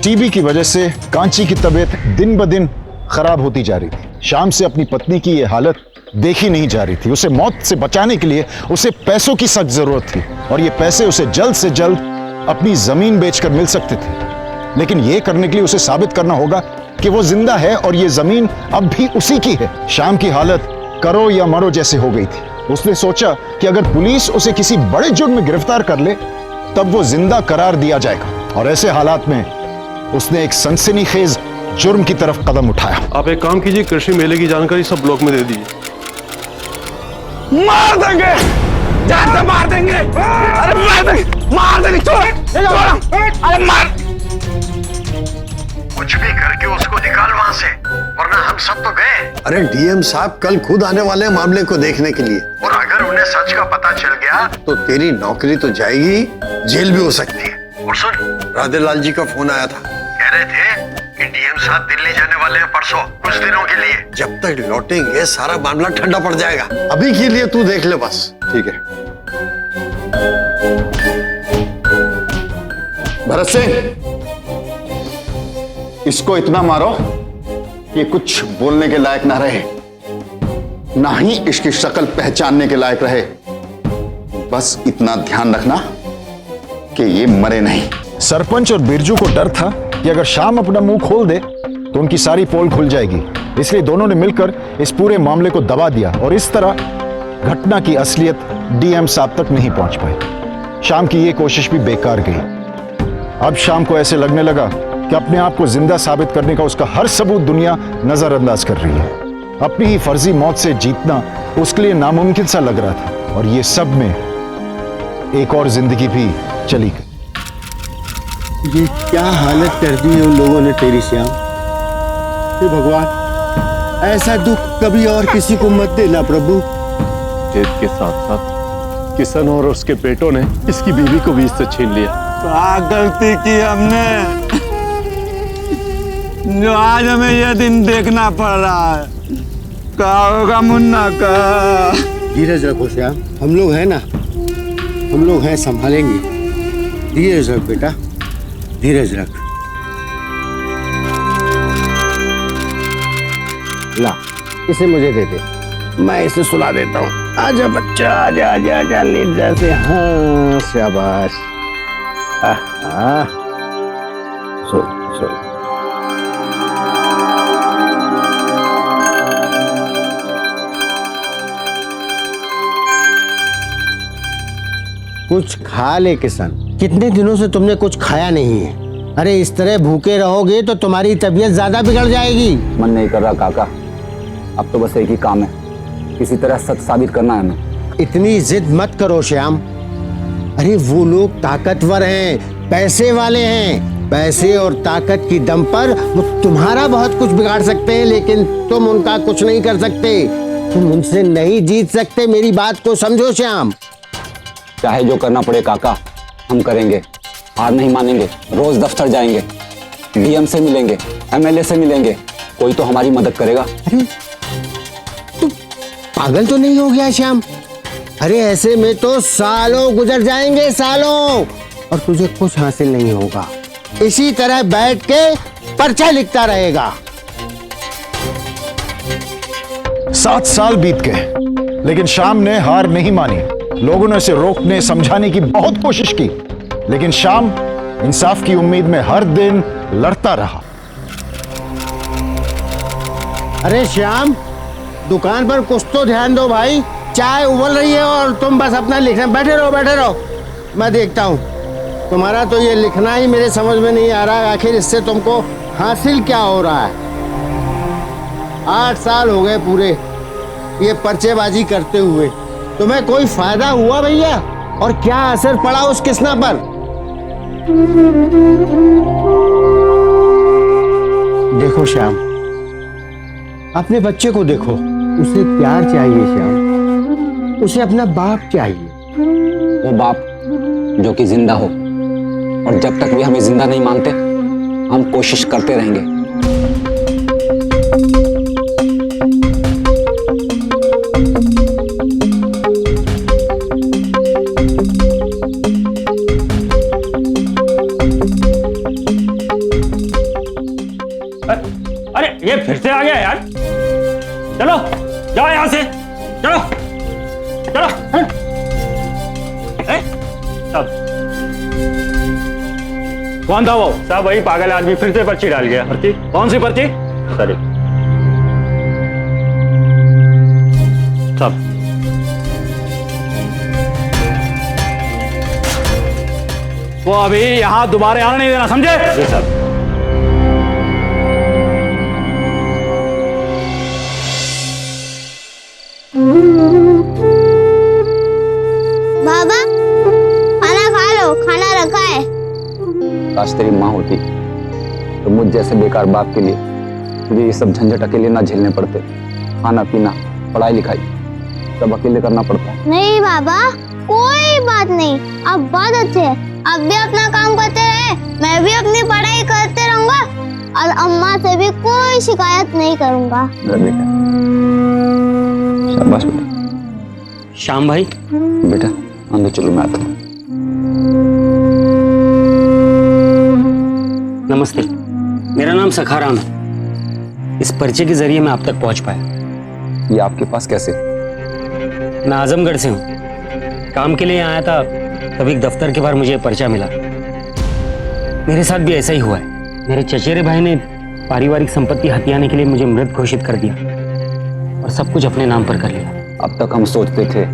Speaker 4: टीबी की वजह से कांची की तबीयत दिन ब दिन खराब होती जा रही थी। शाम से अपनी पत्नी की यह हालत देखी नहीं जा रही थी। उसे मौत से बचाने के लिए उसे पैसों की सख्त जरूरत थी, और ये पैसे उसे जल्द से जल्द अपनी जमीन बेचकर मिल सकते थे। लेकिन यह करने के लिए उसे साबित करना होगा कि वो जिंदा है और ये जमीन अब भी उसी की है। शाम की हालत करो या मरो जैसे हो गई थी। उसने सोचा कि अगर पुलिस उसे किसी बड़े जुर्म में गिरफ्तार कर ले तब वो जिंदा करार दिया जाएगा, और ऐसे हालात में उसने एक सनसनीखेज जुर्म की तरफ कदम उठाया।
Speaker 2: आप एक काम कीजिए, कृषि मेले की जानकारी सब ब्लॉक में दे दीजिए।
Speaker 1: मार देंगे, जान से मार देंगे। अरे मार देंगे, छोड़, अरे मार।
Speaker 12: कुछ भी करके उसको निकाल वहां से, वरना हम सब तो गए। अरे डीएम साहब कल खुद आने वाले हैं मामले को देखने के लिए, और अगर उन्हें सच का पता चल गया तो तेरी नौकरी तो जाएगी, जेल भी हो सकती है। और सुन, राधे लाल जी का फोन आया था, कह रहे थे कि डीएम साहब दिल्ली जाने वाले हैं परसों कुछ दिनों के लिए। जब तक लौटेंगे सारा मामला ठंडा पड़ जाएगा। अभी के लिए तू देख ले बस।
Speaker 3: ठीक है। भरत सिंह, इसको इतना मारो कि कुछ बोलने के लायक ना रहे, ना ही इसकी शक्ल पहचानने के लायक रहे। बस इतना ध्यान रखना कि ये मरे नहीं।
Speaker 4: सरपंच और बिरजू को डर था कि अगर शाम अपना मुंह खोल दे तो उनकी सारी पोल खुल जाएगी, इसलिए दोनों ने मिलकर इस पूरे मामले को दबा दिया, और इस तरह घटना की असलियत डीएम साहब तक नहीं पहुंच पाई। शाम की यह कोशिश भी बेकार गई। अब शाम को ऐसे लगने लगा कि अपने आप को जिंदा साबित करने का उसका हर सबूत दुनिया नजरअंदाज कर रही है। अपनी ही फर्जी मौत से जीतना उसके लिए नामुमकिन सा लग रहा था, और ये सब में एक और जिंदगी भी चली गई।
Speaker 12: ये क्या हालत कर दी है उन लोगों ने तेरी श्याम। हे भगवान, ऐसा दुख कभी और किसी को मत देना प्रभु।
Speaker 2: खेत के साथ साथ किशन और उसके बेटों ने इसकी बीवी को भी इससे छीन लिया।
Speaker 1: क्या गलती की हमने, जो आज हमें यह दिन देखना पड़ रहा है। क्या होगा मुन्ना का?
Speaker 12: धीरज रखो श्याम, हम लोग हैं ना, हम लोग हैं, संभालेंगे। धीरज रख बेटा, धीरज रख। ला, इसे मुझे दे दे, मैं इसे सुला देता हूँ। आजा बच्चा, आजा आजा आजा, लेट जा से। हाँ शाबाश। सो सो। कुछ खा ले किशन, कितने दिनों से तुमने कुछ खाया नहीं है। अरे इस तरह भूखे रहोगे तो तुम्हारी तबीयत ज्यादा बिगड़ जाएगी।
Speaker 7: मन नहीं कर रहा काका, अब तो बस एक ही काम है, किसी तरह सच साबित करना है हमें।
Speaker 12: इतनी जिद मत करो श्याम। अरे वो लोग ताकतवर हैं, पैसे वाले हैं, पैसे और ताकत की दम पर वो तुम्हारा बहुत कुछ बिगाड़ सकते हैं, लेकिन तुम उनका कुछ नहीं कर सकते। तुम उनसे नहीं जीत सकते, मेरी बात को समझो श्याम।
Speaker 7: चाहे जो करना पड़े काका, हम करेंगे, हार नहीं मानेंगे। रोज दफ्तर जाएंगे, डीएम से मिलेंगे, एमएलए से मिलेंगे, कोई तो हमारी मदद करेगा।
Speaker 12: अरे तू पागल तो नहीं हो गया श्याम? अरे ऐसे में तो सालों गुजर जाएंगे, सालों, और तुझे कुछ हासिल नहीं होगा। इसी तरह बैठ के पर्चा लिखता रहेगा।
Speaker 4: 7 साल बीत गए, लेकिन शाम ने हार नहीं मानी। लोगों ने उसे रोकने समझाने की बहुत कोशिश की, लेकिन शाम इंसाफ की उम्मीद में हर दिन लड़ता रहा।
Speaker 12: अरे श्याम, दुकान पर कुछ तो ध्यान दो भाई, चाय उबल रही है और तुम बस अपना लिखना। बैठे रहो बैठे रहो, मैं देखता हूँ। तुम्हारा तो ये लिखना ही मेरे समझ में नहीं आ रहा है, आखिर इससे तुमको हासिल क्या हो रहा है? 8 साल हो गए पूरे ये पर्चेबाजी करते हुए। तुम्हें कोई फायदा हुआ भैया? और क्या असर पड़ा उस किस्ना पर? देखो श्याम, अपने बच्चे को देखो, उसे प्यार चाहिए श्याम, उसे अपना बाप चाहिए।
Speaker 7: वो बाप जो कि जिंदा हो, और जब तक वे हमें जिंदा नहीं मानते हम कोशिश करते रहेंगे।
Speaker 2: अरे ये फिर से आ गया यार। चलो जाओ यहां से, चलो चलो। सब कौन था वो? सब वही पागल आदमी फिर से पर्ची डाल गया। पर्ची? कौन सी पर्ची? सॉरी सब वो अभी यहां दोबारा आने नहीं देना, समझे? जी सब।
Speaker 17: बाबा खाना खा लो, खाना रखा है।
Speaker 7: काश तेरी माँ होती तो मुझ जैसे बेकार बाप के लिए तुझे ये सब झंझट अकेले ना झेलने पड़ते। खाना पीना पढ़ाई लिखाई सब अकेले करना पड़ता।
Speaker 17: नहीं बाबा, कोई बात नहीं, आप बहुत अच्छे हैं। आप भी अपना काम करते रहे, मैं भी अपनी पढ़ाई करते रहूंगा और अम्मा से भी कोई शिकायत नहीं करूंगा।
Speaker 7: शाबाश बेटा।
Speaker 10: श्याम भाई।
Speaker 7: बेटा अंदर चलो, मैं आता हूँ।
Speaker 10: नमस्ते, मेरा नाम सखाराम है। इस पर्चे के जरिए मैं आप तक पहुंच पाया।
Speaker 7: ये आपके पास कैसे?
Speaker 10: मैं आजमगढ़ से हूँ, काम के लिए आया था, तभी दफ्तर के बाहर मुझे पर्चा मिला। मेरे साथ भी ऐसा ही हुआ है। मेरे चचेरे भाई ने पारिवारिक संपत्ति हथियाने के लिए मुझे मृत घोषित कर दिया और सब कुछ अपने नाम पर कर लिया।
Speaker 7: अब तक हम सोचते थे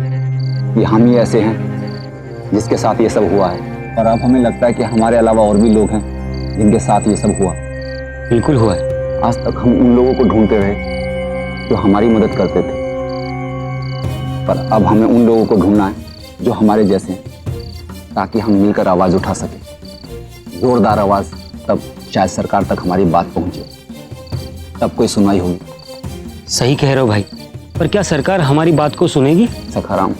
Speaker 7: कि हम ही ऐसे हैं जिसके साथ ये सब हुआ है, और अब हमें लगता है कि हमारे अलावा और भी लोग हैं जिनके साथ ये सब हुआ।
Speaker 10: बिल्कुल हुआ है।
Speaker 7: आज तक हम उन लोगों को ढूंढते रहे जो हमारी मदद करते थे, पर अब हमें उन लोगों को ढूंढना है जो हमारे जैसे हैं, ताकि हम मिलकर आवाज उठा सकें। जोरदार आवाज, तब शायद सरकार तक हमारी बात पहुंचे, तब कोई सुनवाई होगी।
Speaker 10: सही कह रहे हो भाई, पर क्या सरकार हमारी बात को सुनेगी?
Speaker 7: सखाराम,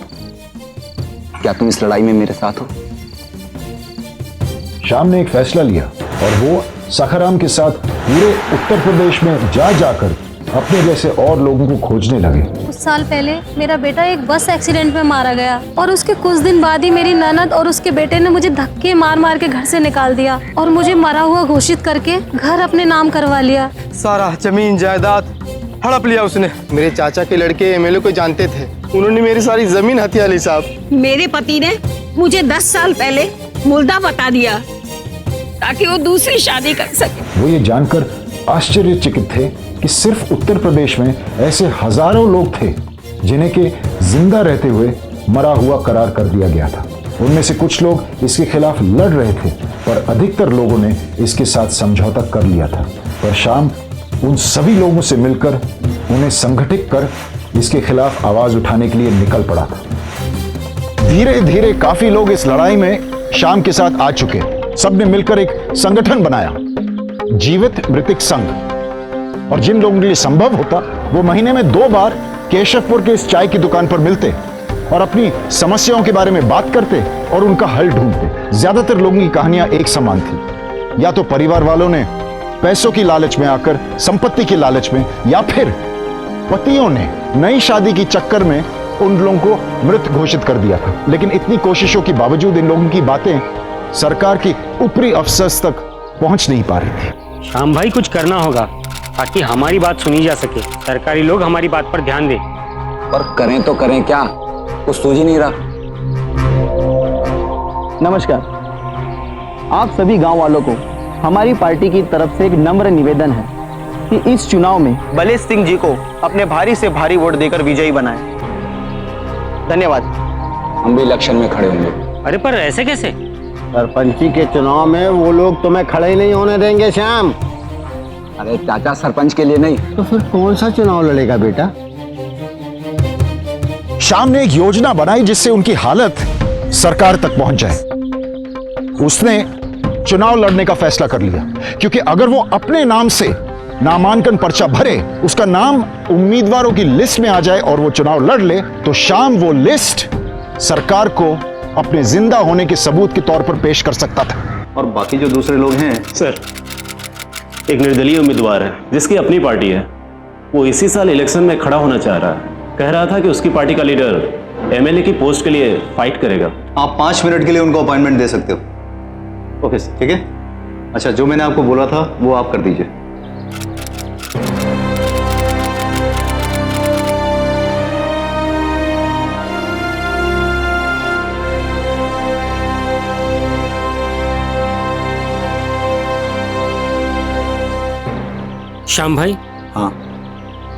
Speaker 7: क्या तुम इस लड़ाई में मेरे साथ हो?
Speaker 4: श्याम ने एक फैसला लिया और वो सखाराम के साथ पूरे उत्तर प्रदेश में जा जाकर अपने जैसे और लोगों को खोजने लगे।
Speaker 18: कुछ साल पहले मेरा बेटा एक बस एक्सीडेंट में मारा गया और उसके कुछ दिन बाद ही मेरी ननद और उसके बेटे ने मुझे धक्के मार मार के घर से निकाल दिया और मुझे मरा हुआ घोषित करके घर अपने नाम करवा लिया।
Speaker 19: सारा जमीन जायदाद हड़प लिया उसने। मेरे चाचा के लड़के एमएलए को जानते थे, उन्होंने मेरी सारी जमीन हथिया ली साहब।
Speaker 9: मेरे पति ने मुझे 10 साल पहले मुर्दा बता दिया ताकि वो दूसरी शादी कर सके।
Speaker 4: वो ये जानकर आश्चर्यचकित थे कि सिर्फ उत्तर प्रदेश में ऐसे हजारों लोग थे जिन्हें के जिंदा रहते हुए मरा हुआ करार कर दिया गया था। उनमें से कुछ लोग इसके खिलाफ लड़ रहे थे, पर अधिकतर लोगों ने इसके साथ समझौता कर लिया था। पर श्याम उन सभी लोगों से मिलकर उन्हें संगठित कर इसके खिलाफ आवाज उठाने के लिए निकल पड़ा था। धीरे धीरे काफी लोग इस लड़ाई में श्याम के साथ आ चुके। सबने मिलकर एक संगठन बनाया, जीवित मृतिक संघ। और जिन लोगों के लिए संभव होता वो महीने में 2 बार केशवपुर के इस चाय की दुकान पर मिलते और अपनी समस्याओं के बारे में बात करते और उनका हल ढूंढते। ज्यादातर लोगों की कहानियां एक समान थी, या तो परिवार वालों ने पैसों की लालच में आकर, संपत्ति की लालच में, या फिर पतियों ने नई शादी की चक्कर में उन लोगों को मृत घोषित कर दिया था। लेकिन इतनी कोशिशों के बावजूद इन लोगों की बातें सरकार की ऊपरी अफसर्स तक पहुंच नहीं पा रही थी।
Speaker 10: श्याम भाई, कुछ करना होगा ताकि हमारी बात सुनी जा सके, सरकारी लोग हमारी बात पर ध्यान दें।
Speaker 7: पर करें तो करें क्या, कुछ सूझ ही नहीं रहा।
Speaker 20: नमस्कार, आप सभी गांव वालों को हमारी पार्टी की तरफ से एक नम्र निवेदन है कि इस चुनाव में बलेश सिंह जी को अपने भारी से भारी वोट देकर विजयी बनाएं। धन्यवाद।
Speaker 7: हम भी इलेक्शन में खड़े होंगे।
Speaker 10: अरे पर ऐसे कैसे?
Speaker 12: सरपंची के चुनाव में वो लोग तुम्हें खड़े ही नहीं होने देंगे श्याम।
Speaker 7: अरे चाचा, सरपंच के लिए नहीं।
Speaker 12: तो फिर कौन सा चुनाव लड़ेगा बेटा?
Speaker 4: श्याम ने एक योजना बनाई जिससे उनकी हालत सरकार तक पहुंच जाए। उसने चुनाव लड़ने का फैसला कर लिया, क्योंकि अगर वो अपने नाम से नामांकन पर्चा भरे, उसका नाम उम्मीदवारों की लिस्ट में आ जाए और वो चुनाव लड़ ले, तो श्याम वो लिस्ट सरकार को अपने जिंदा होने के सबूत के तौर पर पेश कर सकता था।
Speaker 21: और बाकी जो दूसरे लोग हैं सर, एक निर्दलीय उम्मीदवार है जिसकी अपनी पार्टी है, वो इसी साल इलेक्शन में खड़ा होना चाह रहा है। कह रहा था कि उसकी पार्टी का लीडर एमएलए की पोस्ट के लिए फाइट करेगा।
Speaker 22: आप 5 मिनट के लिए उनको अपॉइंटमेंट दे सकते हो। ओके सर, ठीक है। अच्छा, जो मैंने आपको बोला था वो आप कर दीजिए।
Speaker 23: श्याम भाई।
Speaker 7: हाँ।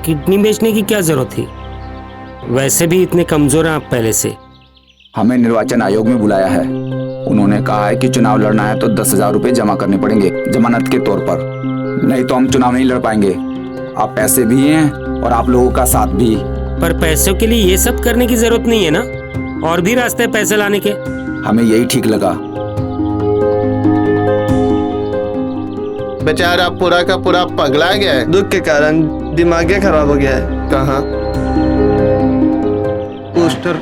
Speaker 23: किडनी बेचने की क्या जरूरत थी? वैसे भी इतने कमजोर हैं आप पहले से।
Speaker 7: हमें निर्वाचन आयोग में बुलाया है। उन्होंने कहा है कि चुनाव लड़ना है तो 10,000 रुपए जमा करने पड़ेंगे जमानत के तौर पर, नहीं तो हम चुनाव नहीं लड़ पाएंगे। आप पैसे भी हैं और आप लोगों का साथ भी।
Speaker 23: पर पैसों के लिए ये सब करने की जरूरत नहीं है ना, और भी रास्ते हैं पैसे लाने के।
Speaker 7: हमें यही ठीक लगा।
Speaker 19: बेचारा पूरा का पूरा पगला गया है, दुख के कारण दिमाग खराब हो गया है। कहाँ पोस्टर?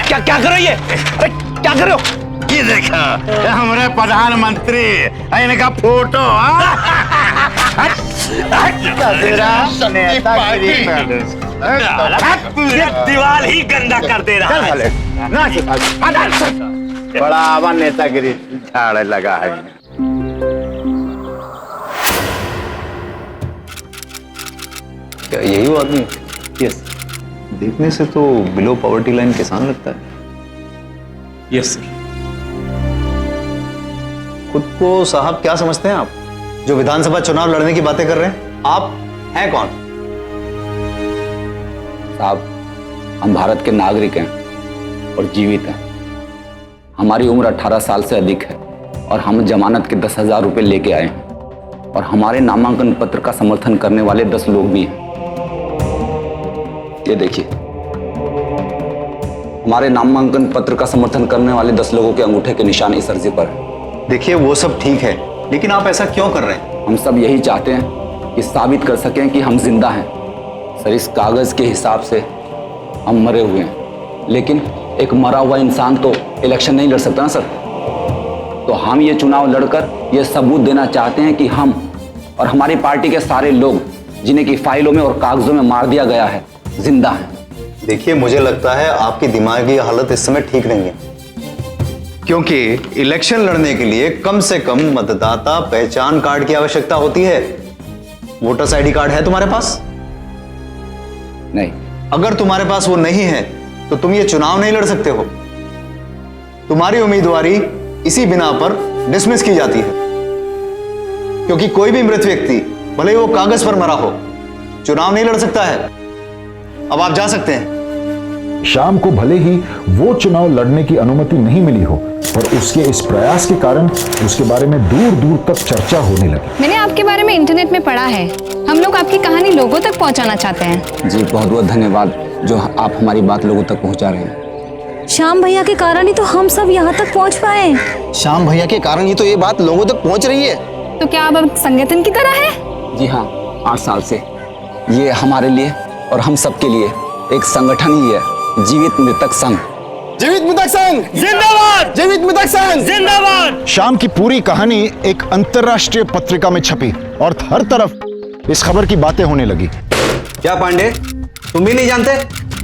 Speaker 3: क्या क्या कर रही है? अरे क्या कर रहे हो? ये देखा, हमारे प्रधानमंत्री इनका फोटो।
Speaker 1: दीवार ही गंदा कर दे रहा है।
Speaker 3: बड़ा नेतागिरी झाड़ लगा है।
Speaker 22: क्या यही वो आदमी? यस, देखने से तो बिलो पॉवर्टी लाइन किसान लगता है।
Speaker 21: Yes sir.
Speaker 22: खुद को साहब क्या समझते हैं आप, जो विधानसभा चुनाव लड़ने की बातें कर रहे हैं? आप हैं कौन?
Speaker 7: साहब, हम भारत के नागरिक हैं और जीवित हैं। हमारी उम्र 18 साल से अधिक है और हम जमानत के 10,000 रुपए लेके आए हैं, और हमारे नामांकन पत्र का समर्थन करने वाले 10 लोग भी हैं। ये देखिए, हमारे नामांकन पत्र का समर्थन करने वाले 10 लोगों के अंगूठे के निशान इस अर्जी पर है।
Speaker 22: देखिए, वो सब ठीक है, लेकिन आप ऐसा क्यों कर रहे हैं?
Speaker 7: हम सब यही चाहते हैं कि साबित कर सकें कि हम जिंदा हैं। सर, इस कागज के हिसाब से हम मरे हुए हैं, लेकिन एक मरा हुआ इंसान तो इलेक्शन नहीं लड़ सकता ना सर। तो हम ये चुनाव लड़कर ये सबूत देना चाहते हैं कि हम और हमारी पार्टी के सारे लोग, जिन्हें की फाइलों में और कागजों में मार दिया गया है, जिंदा हैं।
Speaker 22: देखिए, मुझे लगता है आपकी दिमागी हालत इस समय ठीक नहीं है, क्योंकि इलेक्शन लड़ने के लिए कम से कम मतदाता पहचान कार्ड की आवश्यकता होती है। वोटर्स आईडी कार्ड है तुम्हारे पास?
Speaker 7: नहीं।
Speaker 22: अगर तुम्हारे पास वो नहीं है तो तुम ये चुनाव नहीं लड़ सकते हो। तुम्हारी उम्मीदवारी इसी बिना पर डिसमिस की जाती है, क्योंकि कोई भी मृत व्यक्ति, भले ही वो कागज पर मरा हो, चुनाव नहीं लड़ सकता है। अब आप जा सकते हैं।
Speaker 4: श्याम को भले ही वो चुनाव लड़ने की अनुमति नहीं मिली हो, पर उसके इस प्रयास के कारण उसके बारे में दूर दूर तक चर्चा होने लगी।
Speaker 8: मैंने आपके बारे में इंटरनेट में पढ़ा है। हम लोग आपकी कहानी लोगों तक पहुंचाना चाहते हैं।
Speaker 7: जी, बहुत बहुत धन्यवाद जो आप हमारी बात लोगों तक पहुंचा रहे हैं।
Speaker 18: श्याम भैया के कारण ही तो हम सब यहाँ तक पहुँच पाए।
Speaker 22: श्याम भैया के कारण ही तो ये बात लोगों तक पहुंच रही है।
Speaker 8: तो क्या आप अब संगठन की तरह है?
Speaker 7: जी हाँ, 8 साल से ये हमारे लिए और हम सबके लिए एक संगठन ही है, जीवित मृतक संघ।
Speaker 19: जीवित मृतक संघ जिंदाबाद! जीवित मृतक संघ जिंदाबाद!
Speaker 4: श्याम की पूरी कहानी एक अंतरराष्ट्रीय पत्रिका में छपी और हर तरफ इस खबर की बातें होने लगी।
Speaker 24: क्या पांडे, तुम भी नहीं जानते?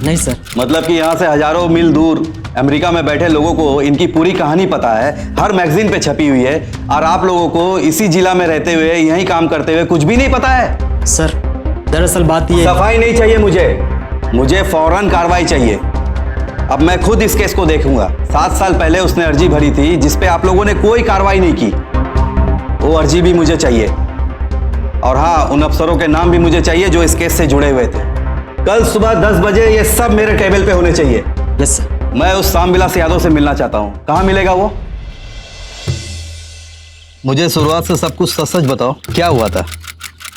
Speaker 10: नहीं सर।
Speaker 24: मतलब कि यहाँ से हजारों मील दूर अमेरिका में बैठे लोगों को इनकी पूरी कहानी पता है, हर मैगजीन पे छपी हुई है, और आप लोगों को इसी जिला में रहते हुए, यहीं काम करते हुए कुछ भी नहीं पता है?
Speaker 10: सर, दरअसल बात ये,
Speaker 24: सफाई नहीं चाहिए मुझे फौरन कार्रवाई चाहिए। अब मैं खुद इस केस को देखूंगा। 7 साल पहले उसने अर्जी भरी थी जिसपे आप लोगों ने कोई कार्रवाई नहीं की। वो अर्जी भी मुझे चाहिए, और हाँ, उन अफसरों के नाम भी मुझे चाहिए जो इस केस से जुड़े हुए थे। कल सुबह 10 बजे ये सब मेरे टेबल पे होने चाहिए।
Speaker 10: Yes sir.
Speaker 24: मैं उस श्यामविलास यादव से मिलना चाहता हूँ। कहाँ मिलेगा वो? मुझे शुरुआत से सब कुछ सच सच बताओ, क्या हुआ था?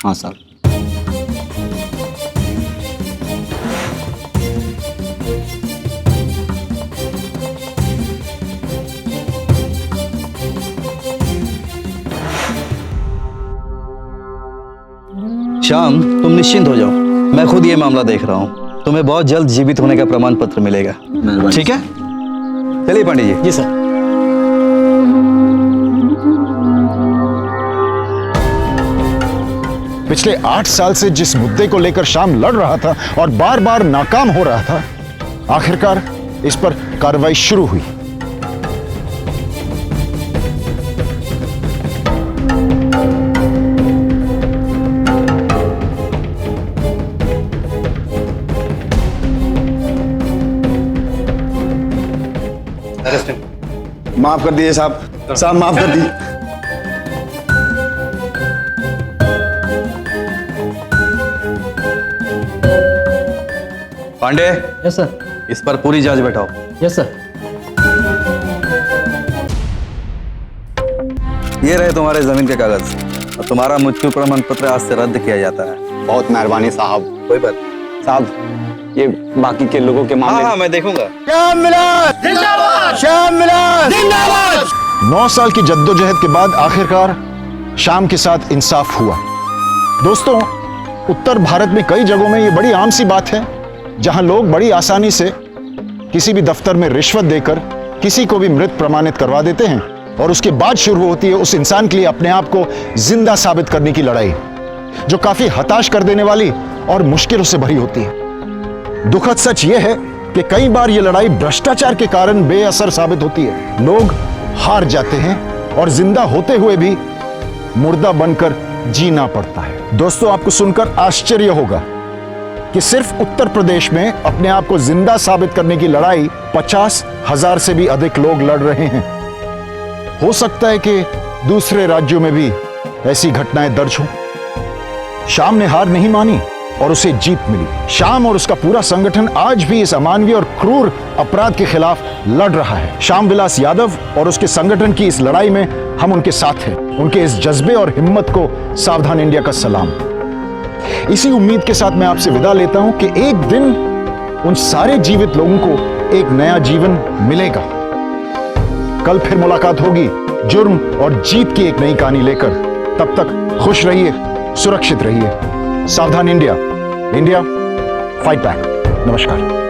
Speaker 7: हाँ साहब।
Speaker 24: श्याम, तुम निश्चिंत हो जाओ, मैं खुद ये मामला देख रहा हूँ। तुम्हें बहुत जल्द जीवित होने का प्रमाण पत्र मिलेगा। ठीक है, चलिए पांडे जी।
Speaker 5: जी सर।
Speaker 4: पिछले 8 साल से जिस मुद्दे को लेकर श्याम लड़ रहा था और बार बार नाकाम हो रहा था, आखिरकार इस पर कार्रवाई शुरू हुई।
Speaker 22: माफ कर दीजिए साहब, साहब माफ कर दीजिए।
Speaker 24: पांडे।
Speaker 5: Yes sir.
Speaker 24: इस पर पूरी जांच बैठाओ।
Speaker 5: Yes sir.
Speaker 24: ये रहे तुम्हारे जमीन के कागज और तुम्हारा मृत्यु प्रमाण पत्र आज से रद्द किया जाता है।
Speaker 22: बहुत मेहरबानी साहब।
Speaker 24: कोई बात
Speaker 7: साहब, ये बाकी के लोगों के मामले।
Speaker 24: हाँ, मैं देखूंगा।
Speaker 22: श्यामविलास जिंदाबाद, श्यामविलास जिंदाबाद।
Speaker 4: 9 साल की जद्दोजहद के बाद आखिरकार श्याम के साथ इंसाफ हुआ। दोस्तों, उत्तर भारत में कई जगहों में ये बड़ी आम सी बात है, जहां लोग बड़ी आसानी से किसी भी दफ्तर में रिश्वत देकर किसी को भी मृत प्रमाणित करवा देते हैं और उसके बाद शुरू होती है उस इंसान के लिए अपने आप को जिंदा साबित करने की लड़ाई, जो काफी हताश कर देने वाली और मुश्किलों से भरी होती है। दुखद सच यह है कि कई बार यह लड़ाई भ्रष्टाचार के कारण बेअसर साबित होती है। लोग हार जाते हैं और जिंदा होते हुए भी मुर्दा बनकर जीना पड़ता है। दोस्तों, आपको सुनकर आश्चर्य होगा कि सिर्फ उत्तर प्रदेश में अपने आप को जिंदा साबित करने की लड़ाई 50,000 से भी अधिक लोग लड़ रहे हैं। हो सकता है कि दूसरे राज्यों में भी ऐसी घटनाएं दर्ज हों। श्याम ने हार नहीं मानी और उसे जीत मिली। श्याम और उसका पूरा संगठन आज भी इस अमानवीय और क्रूर अपराध के खिलाफ लड़ रहा है। श्यामविलास यादव और उसके संगठन की इस लड़ाई में हम उनके साथ हैं। उनके इस जज्बे और हिम्मत को सावधान इंडिया का सलाम। इसी उम्मीद के साथ मैं आपसे विदा लेता हूं कि एक दिन उन सारे जीवित लोगों को एक नया जीवन मिलेगा। कल फिर मुलाकात होगी जुर्म और जीत की एक नई कहानी लेकर। तब तक खुश रहिए, सुरक्षित रहिए। सावधान इंडिया, इंडिया फाइट बैक। नमस्कार।